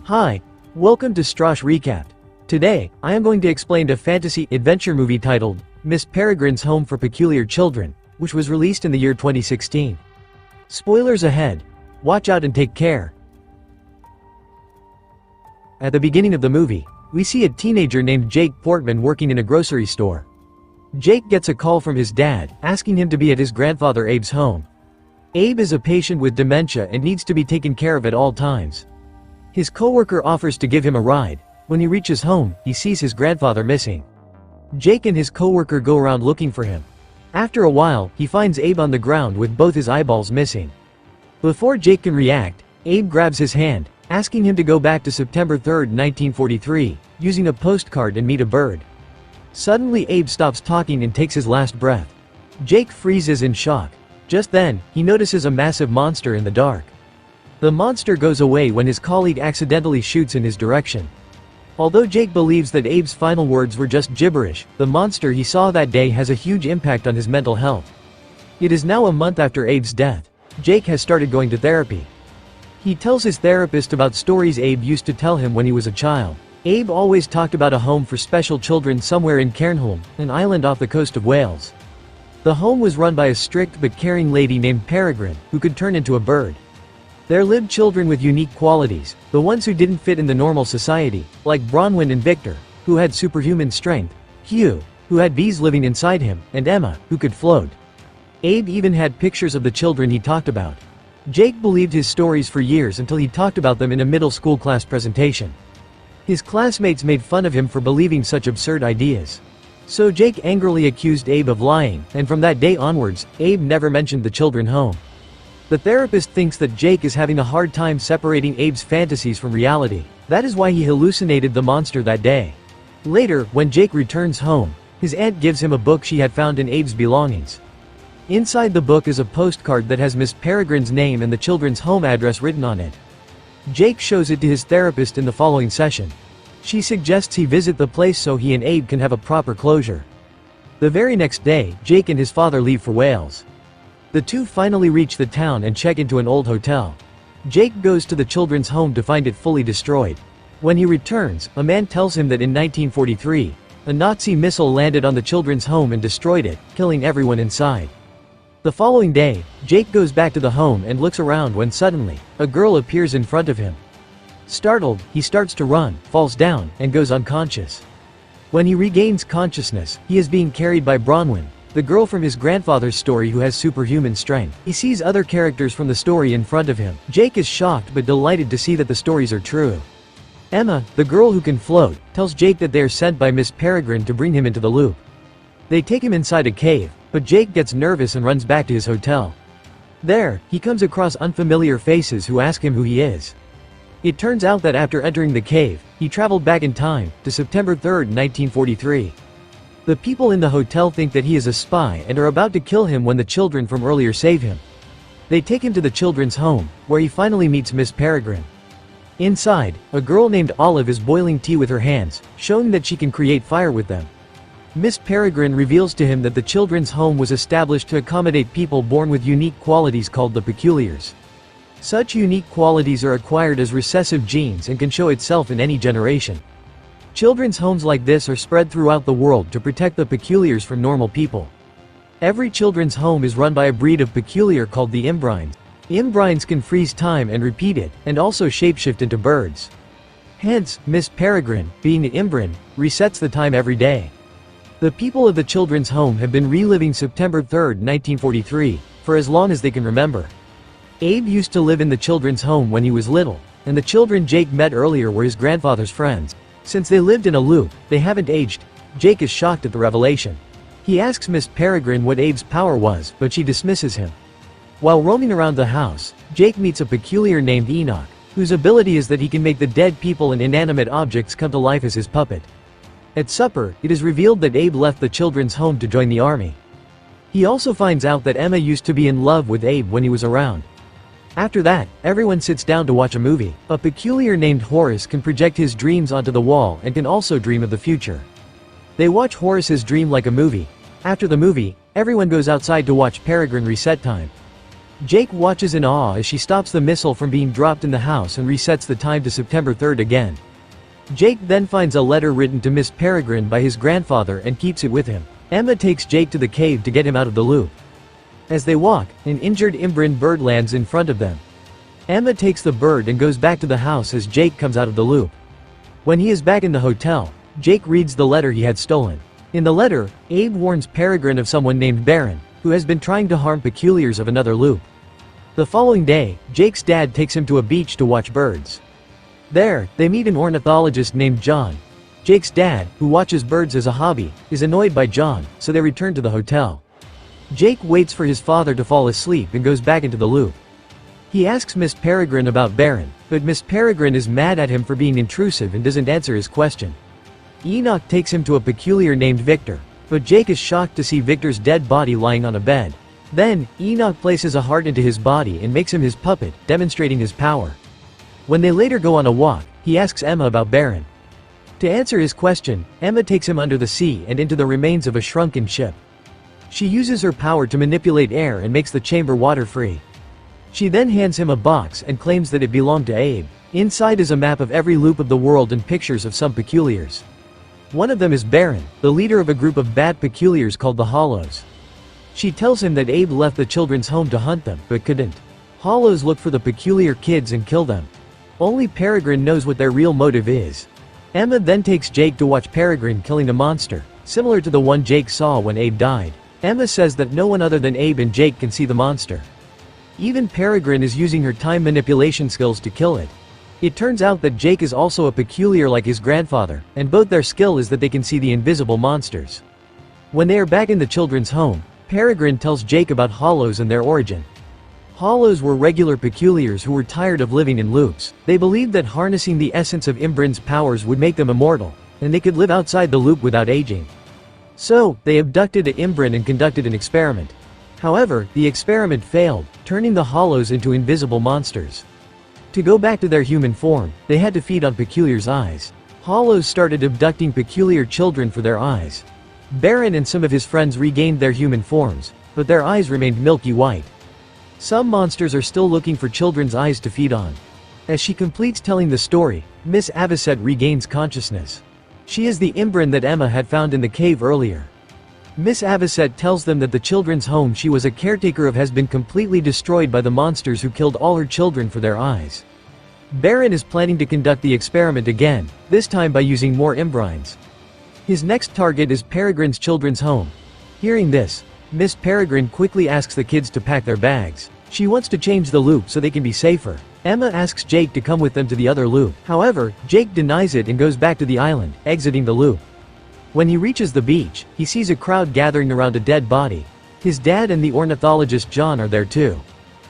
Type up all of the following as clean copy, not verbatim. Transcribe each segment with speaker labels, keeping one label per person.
Speaker 1: Hi, welcome to Starz Recapped. Today, I am going to explain a fantasy adventure movie titled Miss Peregrine's Home for Peculiar Children, which was released in the year 2016. Spoilers ahead. Watch out and take care. At the beginning of the movie, we see a teenager named Jake Portman working in a grocery store. Jake gets a call from his dad, asking him to be at his grandfather Abe's home. Abe is a patient with dementia and needs to be taken care of at all times. His coworker offers to give him a ride. When he reaches home, he sees his grandfather missing. Jake and his coworker go around looking for him. After a while, he finds Abe on the ground with both his eyeballs missing. Before Jake can react, Abe grabs his hand, asking him to go back to September 3, 1943, using a postcard and meet a bird. Suddenly Abe stops talking and takes his last breath. Jake freezes in shock. Just then, he notices a massive monster in the dark. The monster goes away when his colleague accidentally shoots in his direction. Although Jake believes that Abe's final words were just gibberish, the monster he saw that day has a huge impact on his mental health. It is now a month after Abe's death. Jake has started going to therapy. He tells his therapist about stories Abe used to tell him when he was a child. Abe always talked about a home for special children somewhere in Cairnholm, an island off the coast of Wales. The home was run by a strict but caring lady named Peregrine, who could turn into a bird. There lived children with unique qualities, the ones who didn't fit in the normal society, like Bronwyn and Victor, who had superhuman strength, Hugh, who had bees living inside him, and Emma, who could float. Abe even had pictures of the children he talked about. Jake believed his stories for years until he talked about them in a middle school class presentation. His classmates made fun of him for believing such absurd ideas. So Jake angrily accused Abe of lying, and from that day onwards, Abe never mentioned the children home. The therapist thinks that Jake is having a hard time separating Abe's fantasies from reality. That is why he hallucinated the monster that day. Later, when Jake returns home, his aunt gives him a book she had found in Abe's belongings. Inside the book is a postcard that has Miss Peregrine's name and the children's home address written on it. Jake shows it to his therapist in the following session. She suggests he visit the place so he and Abe can have a proper closure. The very next day, Jake and his father leave for Wales. The two finally reach the town and check into an old hotel. Jake goes to the children's home to find it fully destroyed. When he returns, a man tells him that in 1943, a Nazi missile landed on the children's home and destroyed it, killing everyone inside. The following day, Jake goes back to the home and looks around when suddenly, a girl appears in front of him. Startled, he starts to run, falls down, and goes unconscious. When he regains consciousness, he is being carried by Bronwyn, the girl from his grandfather's story who has superhuman strength. He sees other characters from the story in front of him. Jake is shocked but delighted to see that the stories are true. Emma, the girl who can float, tells Jake that they are sent by Miss Peregrine to bring him into the loop. They take him inside a cave, but Jake gets nervous and runs back to his hotel. There, he comes across unfamiliar faces who ask him who he is. It turns out that after entering the cave, he traveled back in time, to September 3, 1943. The people in the hotel think that he is a spy and are about to kill him when the children from earlier save him. They take him to the children's home, where he finally meets Miss Peregrine. Inside, a girl named Olive is boiling tea with her hands, showing that she can create fire with them. Miss Peregrine reveals to him that the children's home was established to accommodate people born with unique qualities called the peculiars. Such unique qualities are acquired as recessive genes and can show itself in any generation. Children's homes like this are spread throughout the world to protect the peculiars from normal people. Every children's home is run by a breed of peculiar called the Imbrines. Imbrines can freeze time and repeat it, and also shapeshift into birds. Hence, Miss Peregrine, being an Imbrine, resets the time every day. The people of the children's home have been reliving September 3, 1943, for as long as they can remember. Abe used to live in the children's home when he was little, and the children Jake met earlier were his grandfather's friends. Since they lived in a loop, they haven't aged. Jake is shocked at the revelation. He asks Miss Peregrine what Abe's power was, but she dismisses him. While roaming around the house, Jake meets a peculiar named Enoch, whose ability is that he can make the dead people and inanimate objects come to life as his puppet. At supper, it is revealed that Abe left the children's home to join the army. He also finds out that Emma used to be in love with Abe when he was around. After that, everyone sits down to watch a movie. A peculiar named Horace can project his dreams onto the wall and can also dream of the future. They watch Horace's dream like a movie. After the movie, everyone goes outside to watch Peregrine reset time. Jake watches in awe as she stops the missile from being dropped in the house and resets the time to September 3rd again. Jake then finds a letter written to Miss Peregrine by his grandfather and keeps it with him. Emma takes Jake to the cave to get him out of the loop. As they walk, an injured Imbrin bird lands in front of them. Emma takes the bird and goes back to the house as Jake comes out of the loop. When he is back in the hotel, Jake reads the letter he had stolen. In the letter, Abe warns Peregrine of someone named Baron, who has been trying to harm peculiars of another loop. The following day, Jake's dad takes him to a beach to watch birds. There, they meet an ornithologist named John. Jake's dad, who watches birds as a hobby, is annoyed by John, so they return to the hotel. Jake waits for his father to fall asleep and goes back into the loop. He asks Miss Peregrine about Baron, but Miss Peregrine is mad at him for being intrusive and doesn't answer his question. Enoch takes him to a peculiar named Victor, but Jake is shocked to see Victor's dead body lying on a bed. Then, Enoch places a heart into his body and makes him his puppet, demonstrating his power. When they later go on a walk, he asks Emma about Baron. To answer his question, Emma takes him under the sea and into the remains of a shrunken ship. She uses her power to manipulate air and makes the chamber water-free. She then hands him a box and claims that it belonged to Abe. Inside is a map of every loop of the world and pictures of some peculiars. One of them is Baron, the leader of a group of bad peculiars called the Hollows. She tells him that Abe left the children's home to hunt them, but couldn't. Hollows look for the peculiar kids and kill them. Only Peregrine knows what their real motive is. Emma then takes Jake to watch Peregrine killing a monster, similar to the one Jake saw when Abe died. Emma says that no one other than Abe and Jake can see the monster. Even Peregrine is using her time manipulation skills to kill it. It turns out that Jake is also a peculiar like his grandfather, and both their skill is that they can see the invisible monsters. When they are back in the children's home, Peregrine tells Jake about Hollows and their origin. Hollows were regular peculiars who were tired of living in loops. They believed that harnessing the essence of Imbrin's powers would make them immortal, and they could live outside the loop without aging. So, they abducted Imbrin and conducted an experiment. However, the experiment failed, turning the Hollows into invisible monsters. To go back to their human form, they had to feed on Peculiar's eyes. Hollows started abducting Peculiar children for their eyes. Baron and some of his friends regained their human forms, but their eyes remained milky white. Some monsters are still looking for children's eyes to feed on. As she completes telling the story, Miss Avocet regains consciousness. She is the Imbrin that Emma had found in the cave earlier. Miss Avocet tells them that the children's home she was a caretaker of has been completely destroyed by the monsters who killed all her children for their eyes. Baron is planning to conduct the experiment again, this time by using more Imbrines. His next target is Peregrine's children's home. Hearing this, Miss Peregrine quickly asks the kids to pack their bags. She wants to change the loop so they can be safer. Emma asks Jake to come with them to the other loop. However, Jake denies it and goes back to the island, exiting the loop. When he reaches the beach, he sees a crowd gathering around a dead body. His dad and the ornithologist John are there too.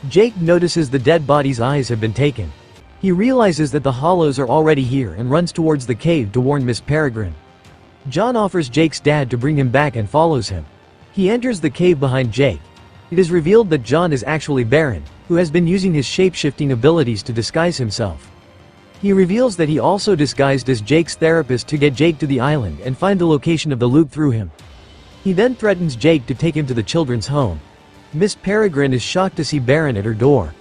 Speaker 1: Jake notices the dead body's eyes have been taken. He realizes that the Hollows are already here and runs towards the cave to warn Miss Peregrine. John offers Jake's dad to bring him back and follows him. He enters the cave behind Jake. It is revealed that John is actually Baron, who has been using his shape-shifting abilities to disguise himself. He reveals that he also disguised as Jake's therapist to get Jake to the island and find the location of the loop through him. He then threatens Jake to take him to the children's home. Miss Peregrine is shocked to see Baron at her door.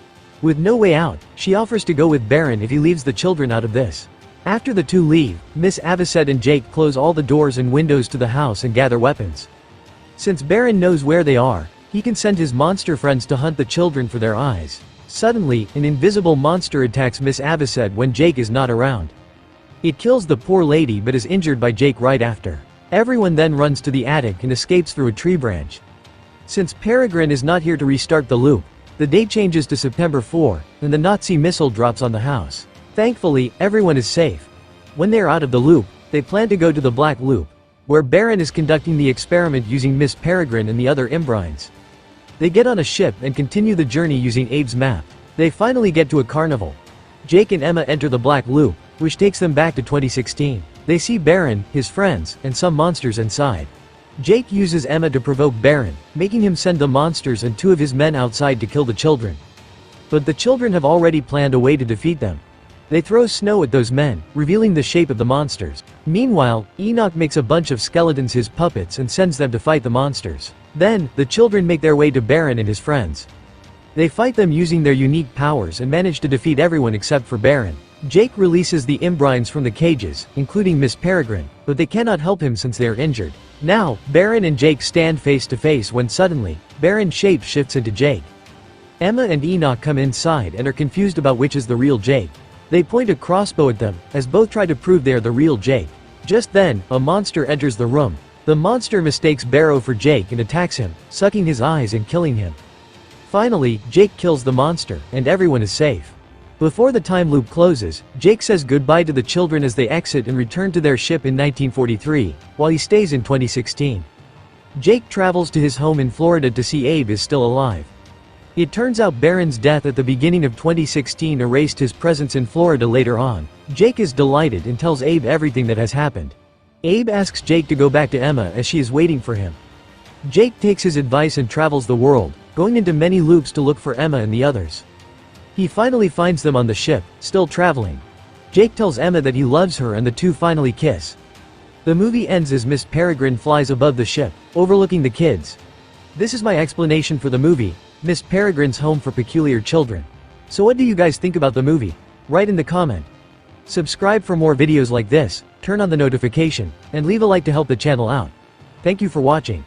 Speaker 1: With no way out, she offers to go with Baron if he leaves the children out of this. After the two leave, Miss Avocet and Jake close all the doors and windows to the house and gather weapons. Since Baron knows where they are, he can send his monster friends to hunt the children for their eyes. Suddenly, an invisible monster attacks Miss Avocet when Jake is not around. It kills the poor lady but is injured by Jake right after. Everyone then runs to the attic and escapes through a tree branch. Since Peregrine is not here to restart the loop, the date changes to September 4, and the Nazi missile drops on the house. Thankfully, everyone is safe. When they are out of the loop, they plan to go to the Black Loop, where Baron is conducting the experiment using Miss Peregrine and the other Imbrines. They get on a ship and continue the journey using Abe's map. They finally get to a carnival. Jake and Emma enter the Black Loop, which takes them back to 2016. They see Baron, his friends, and some monsters inside. Jake uses Emma to provoke Baron, making him send the monsters and two of his men outside to kill the children. But the children have already planned a way to defeat them. They throw snow at those men, revealing the shape of the monsters. Meanwhile, Enoch makes a bunch of skeletons his puppets and sends them to fight the monsters. Then, the children make their way to Baron and his friends. They fight them using their unique powers and manage to defeat everyone except for Baron. Jake releases the Imbrines from the cages, including Miss Peregrine, but they cannot help him since they are injured. Now, Baron and Jake stand face to face when suddenly, Baron's shape shifts into Jake. Emma and Enoch come inside and are confused about which is the real Jake. They point a crossbow at them, as both try to prove they are the real Jake. Just then, a monster enters the room. The monster mistakes Barrow for Jake and attacks him, sucking his eyes and killing him. Finally, Jake kills the monster, and everyone is safe. Before the time loop closes, Jake says goodbye to the children as they exit and return to their ship in 1943, while he stays in 2016. Jake travels to his home in Florida to see Abe is still alive. It turns out Baron's death at the beginning of 2016 erased his presence in Florida later on. Jake is delighted and tells Abe everything that has happened. Abe asks Jake to go back to Emma as she is waiting for him. Jake takes his advice and travels the world, going into many loops to look for Emma and the others. He finally finds them on the ship, still traveling. Jake tells Emma that he loves her and the two finally kiss. The movie ends as Miss Peregrine flies above the ship, overlooking the kids. This is my explanation for the movie, Miss Peregrine's Home for Peculiar Children. So what do you guys think about the movie? Write in the comment. Subscribe for more videos like this, turn on the notification, and leave a like to help the channel out. Thank you for watching.